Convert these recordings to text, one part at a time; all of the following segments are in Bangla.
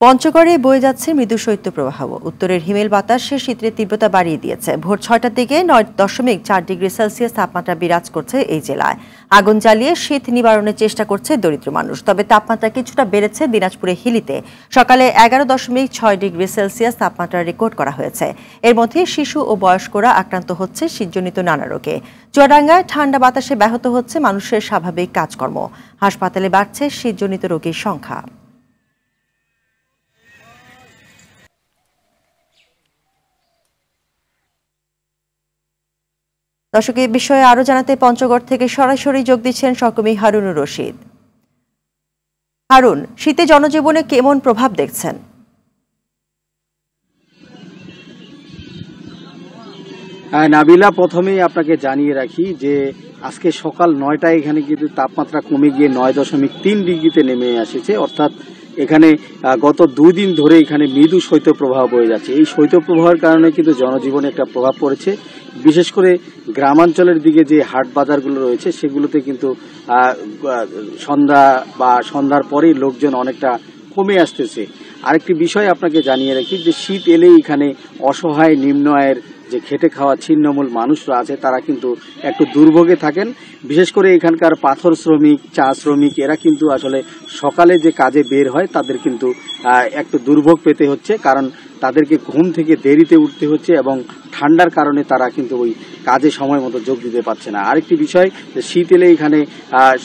পঞ্চগড়ে বয়ে যাচ্ছে মৃদু শৈত্যপ্রবাহ। উত্তরের হিমেল বাতাসে শীতের তীব্রতা বাড়িয়ে দিয়েছে। ভোর ৬টার দিকে ৯.৪ ডিগ্রি সেলসিয়াস তাপমাত্রা বিরাজ করছে এই জেলায়। আগুন জ্বালিয়ে শীত নিবারণের চেষ্টা করছে দরিদ্র মানুষ। তবে তাপমাত্রা কিছুটা বেড়েছে দিনাজপুরে হিলিতে। সকালে ১১.৬ ডিগ্রি সেলসিয়াস তাপমাত্রা রেকর্ড করা হয়েছে। এর মধ্যে শিশু ও বয়স্করা আক্রান্ত হচ্ছে শীতজনিত নানা রোগে। চুয়াডাঙ্গায় ঠান্ডা বাতাসে ব্যাহত হচ্ছে মানুষের স্বাভাবিক কাজকর্ম। হাসপাতালে বাড়ছে শীতজনিত রোগীর সংখ্যা। দর্শক, এই বিষয়ে আরো জানাতে পঞ্চগড় থেকে সরাসরি যোগ দিচ্ছেন সহকর্মী হারুনুর রশিদ। হারুন, শীতে জনজীবনে কেমন প্রভাব দেখছেন? নাবিলা, প্রথমেই আপনাকে জানিয়ে রাখি যে আজকে সকাল ৯টায় এখানে কিন্তু তাপমাত্রা কমে গিয়ে ৯.৩ ডিগ্রিতে নেমে এসেছে। অর্থাৎ এখানে গত ২ দিন ধরে এখানে মৃদু শৈত্যপ্রবাহ বয়ে যাচ্ছে। এই শৈত্যপ্রবাহের কারণে কিন্তু জনজীবনে একটা প্রভাব পড়েছে। বিশেষ করে গ্রামাঞ্চলের দিকে যে হাট বাজারগুলো রয়েছে সেগুলোতে কিন্তু সন্ধ্যার পরেই লোকজন অনেকটা কমে আসতেছে। আরেকটি বিষয় আপনাকে জানিয়ে রাখি যে শীত এলেই এখানে অসহায় নিম্ন আয়ের যে খেটে খাওয়া ছিন্নমূল মানুষরা আছে তারা কিন্তু একটু দুর্ভোগে থাকেন। বিশেষ করে এখানকার পাথর শ্রমিক, চা শ্রমিক এরা কিন্তু আসলে সকালে যে কাজে বের হয় তাদের কিন্তু একটু দুর্ভোগ পেতে হচ্ছে, কারণ তাদেরকে ঘুম থেকে দেরিতে উঠতে হচ্ছে এবং ঠান্ডার কারণে তারা কিন্তু ওই কাজে সময় মতো যোগ দিতে পারছে না। আরেকটি বিষয় যে শীত এলে এখানে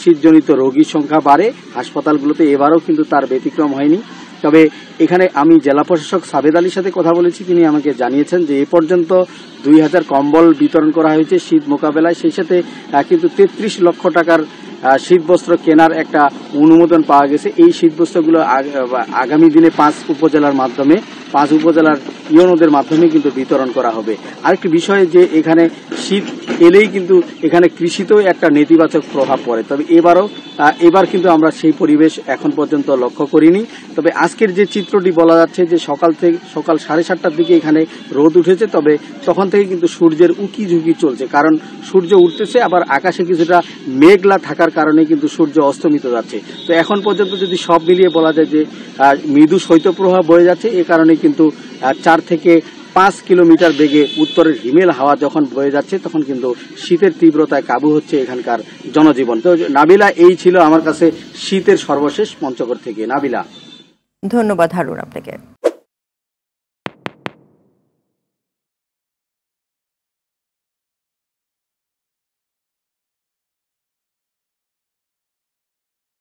শীতজনিত রোগীর সংখ্যা বাড়ে। হাসপাতালগুলোতে এবারও কিন্তু তার ব্যতিক্রম হয়নি। তবে এখানে আমি জেলা প্রশাসক সাবেদ আলীর সাথে কথা বলেছি। তিনি আমাকে জানিয়েছেন যে এ পর্যন্ত ২,০০০ কম্বল বিতরণ করা হয়েছে শীত মোকাবেলায়। সেই সাথে কিন্তু ৩৩ লক্ষ টাকার শীতবস্ত্র কেনার একটা অনুমোদন পাওয়া গেছে। এই শীতবস্ত্রগুলো আগামী দিনে ৫ উপজেলার মাধ্যমে ৫ উপজেলার ইউনোদের মাধ্যমে কিন্তু বিতরণ করা হবে। আরেকটি বিষয় যে এখানে শীত এলেই কিন্তু এখানে কৃষিতেও একটা নেতিবাচক প্রভাব পড়ে। তবে এবার কিন্তু আমরা সেই পরিবেশ এখন পর্যন্ত লক্ষ্য করিনি। তবে আজকের যে চিত্রটি বলা যাচ্ছে যে সকাল 7:30টার দিকে এখানে রোদ উঠেছে, তবে তখন থেকে কিন্তু সূর্যের উকি ঝুঁকি চলছে, কারণ সূর্য উঠতেছে আবার আকাশে কিছুটা মেঘলা থাকার কারণে কিন্তু সূর্য অস্তমিত যাচ্ছে। তো এখন পর্যন্ত যদি সব মিলিয়ে বলা যায় যে মৃদু শৈত্যপ্রবাহ বয়ে যাচ্ছে। এ কারণে কিন্তু 4 থেকে 5 কিলোমিটার বেগে উত্তরের হিমেল হাওয়া যখন বয়ে যাচ্ছে তখন কিন্তু শীতের তীব্রতায় কাবু হচ্ছে এখানকার জনজীবন। তো নাবিলা, এই ছিল আমার কাছে শীতের সর্বশেষ পঞ্চগড় থেকে। নাবিলা, ধন্যবাদ হারুন আপনাকে।